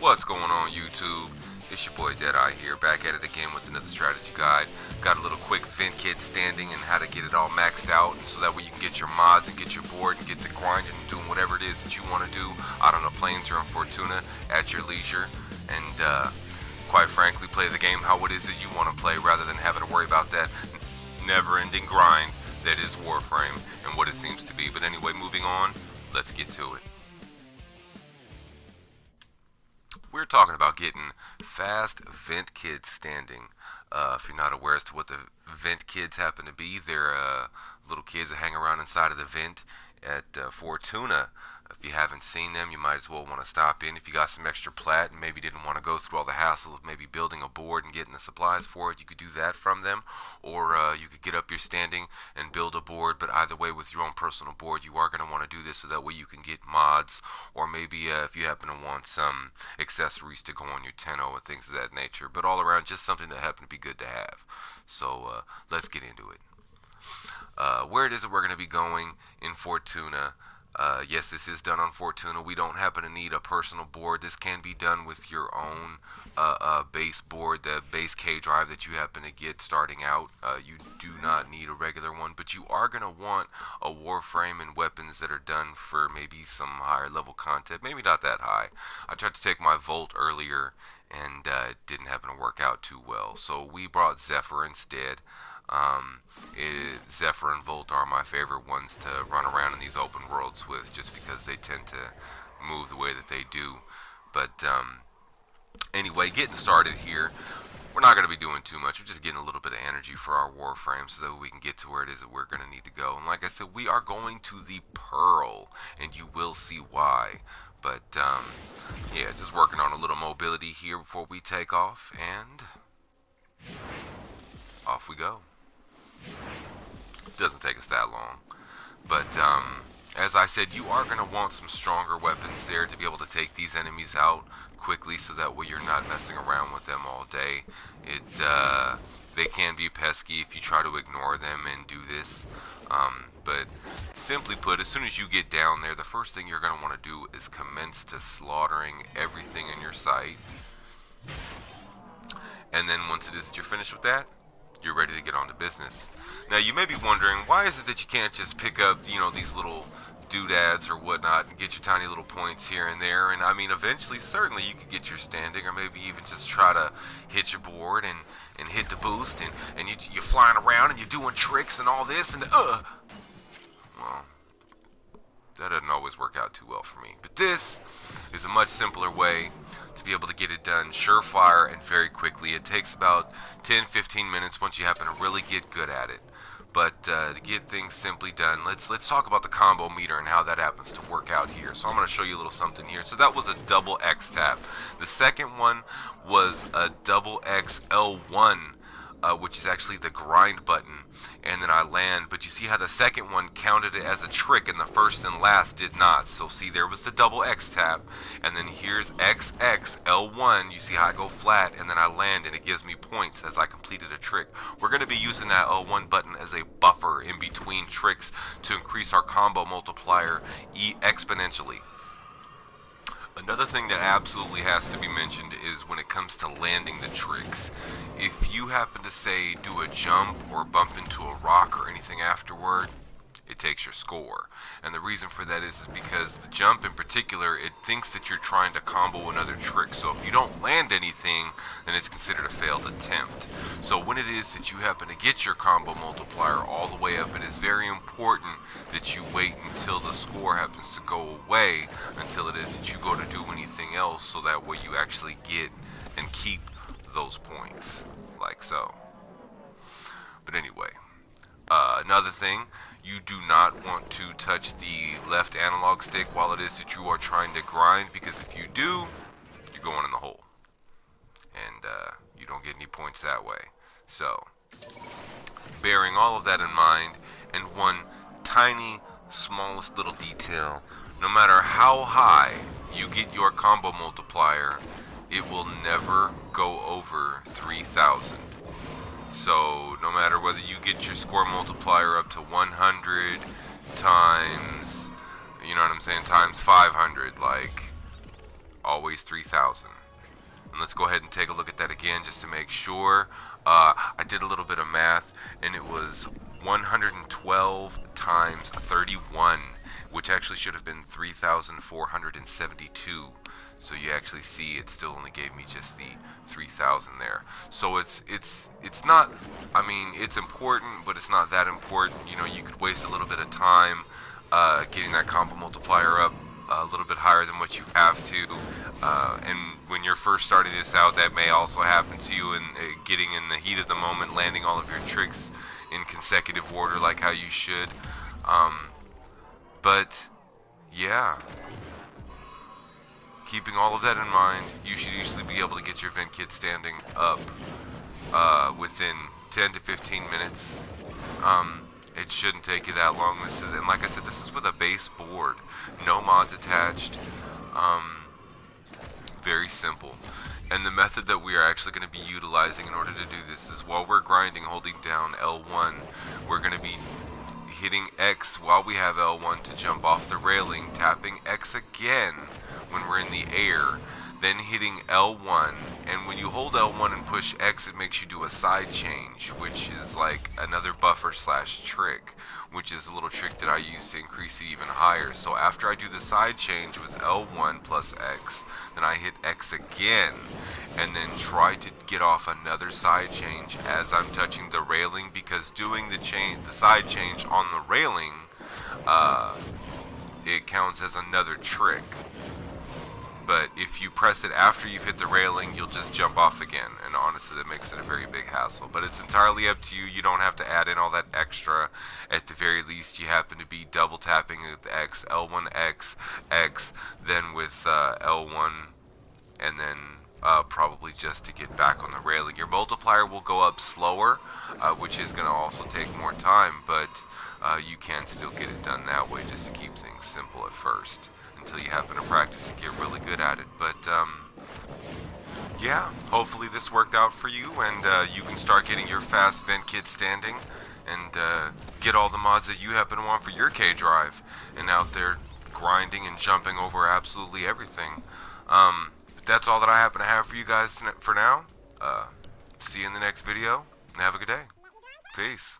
What's going on, YouTube? It's your boy Deadeye here, back at it again with another strategy guide. Got a little quick Ventkids standing and how to get it all maxed out, and so that way you can get your mods and get your board and get to grinding and doing whatever it is that you want to do out on the plains or in Fortuna at your leisure, and quite frankly, play the game how it is that you want to play rather than having to worry about that never-ending grind that is Warframe and what it seems to be. But anyway, moving on, let's get to it. We're talking about getting fast Ventkids standing. If you're not aware as to what the Ventkids happen to be, they're little kids that hang around inside of the vent at Fortuna. If you haven't seen them, you might as well want to stop in. If you got some extra plat and maybe didn't want to go through all the hassle of maybe building a board and getting the supplies for it, you could do that from them. Or you could get up your standing and build a board, but either way, with your own personal board, you are going to want to do this so that way you can get mods, or maybe if you happen to want some accessories to go on your Tenno or things of that nature. But all around, just something that happened to be good to have. So let's get into it. Where it is that we're going to be going in Fortuna. Yes, this is done on Fortuna. We don't happen to need a personal board. This can be done with your own base board, the base K drive that you happen to get starting out. You do not need a regular one, but you are going to want a Warframe and weapons that are done for maybe some higher level content. Maybe not that high. I tried to take my Volt earlier, and it didn't happen to work out too well. So we brought Zephyr instead. Zephyr and Volt are my favorite ones to run around in these open worlds with, just because they tend to move the way that they do. But anyway, getting started here, we're not going to be doing too much. We're just getting a little bit of energy for our Warframe so that we can get to where it is that we're going to need to go. And like I said, we are going to the Pearl, and you will see why. But yeah, just working on a little mobility here before we take off, and off we go. Doesn't take us that long, but as I said, you are going to want some stronger weapons there to be able to take these enemies out quickly, so that way you're not messing around with them all day. They can be pesky if you try to ignore them and do this, but simply put, as soon as you get down there, the first thing you're going to want to do is commence to slaughtering everything in your sight. And then once it is that you're finished with that, you're ready to get on to business. Now, you may be wondering, why is it that you can't just pick up, these little doodads or whatnot and get your tiny little points here and there? And I mean, eventually, certainly you could get your standing, or maybe even just try to hit your board and hit the boost, and you're flying around and you're doing tricks and all this, and well, that doesn't always work out too well for me. But this is a much simpler way to be able to get it done surefire and very quickly. It takes about 10-15 minutes once you happen to really get good at it. But to get things simply done, let's talk about the combo meter and how that happens to work out here. So I'm going to show you a little something here. So that was a double X tap. The second one was a double X L1, which is actually the grind button, and then I land. But you see how the second one counted it as a trick and the first and last did not. So see, there was the double X tap, and then here's XX L1. You see how I go flat and then I land, and it gives me points as I completed a trick. We're going to be using that L1 button as a buffer in between tricks to increase our combo multiplier exponentially. Another thing that absolutely has to be mentioned is when it comes to landing the tricks. If you happen to, say, do a jump or bump into a rock or anything afterward, it takes your score. And the reason for that is because the jump in particular, it thinks that you're trying to combo another trick. So if you don't land anything, then it's considered a failed attempt. So when it is that you happen to get your combo multiplier all the way up, it is very important that you wait until the score happens to go away, until it is that you go to do anything else, so that way you actually get and keep those points, like so. But anyway, another thing, you do not want to touch the left analog stick while it is that you are trying to grind, because if you do, you're going in the hole, and you don't get any points that way. So, bearing all of that in mind, and one tiny, smallest little detail, no matter how high you get your combo multiplier, it will never go over 3,000. So no matter whether you get your score multiplier up to 100 times, you know what I'm saying, times 500, like always 3,000. And let's go ahead and take a look at that again just to make sure. I did a little bit of math, and it was 112 times 31, which actually should have been 3,472. So you actually see it still only gave me just the 3,000 there. So it's not, I mean, it's important, but it's not that important. You know, you could waste a little bit of time getting that combo multiplier up a little bit higher than what you have to, and when you're first starting this out, that may also happen to you, and getting in the heat of the moment, landing all of your tricks in consecutive order like how you should. But yeah, keeping all of that in mind, you should usually be able to get your Ventkids standing up within 10 to 15 minutes. It shouldn't take you that long. This is, and like I said, this is with a base board, no mods attached. Very simple. And the method that we are actually going to be utilizing in order to do this is, while we're grinding, holding down L1, we're going to be hitting X while we have L1 to jump off the railing, tapping X again when we're in the air, then hitting L1, and when you hold L1 and push X, it makes you do a side change, which is like another buffer slash trick, which is a little trick that I use to increase it even higher. So after I do the side change, it was L1 plus X, then I hit X again, and then try to get off another side change as I'm touching the railing, because doing the side change on the railing, it counts as another trick. But if you press it after you've hit the railing, you'll just jump off again, and honestly that makes it a very big hassle. But it's entirely up to you. You don't have to add in all that extra. At the very least, you happen to be double tapping with X, L1, X, X, then with L1, and then probably just to get back on the railing. Your multiplier will go up slower, which is going to also take more time, but you can still get it done that way, just to keep things simple at first, until you happen to practice and get really good at it. But yeah, hopefully this worked out for you, and you can start getting your fast Ventkids standing, and get all the mods that you happen to want for your K-Drive, and out there grinding and jumping over absolutely everything. But that's all that I happen to have for you guys for now. See you in the next video, and have a good day. Peace.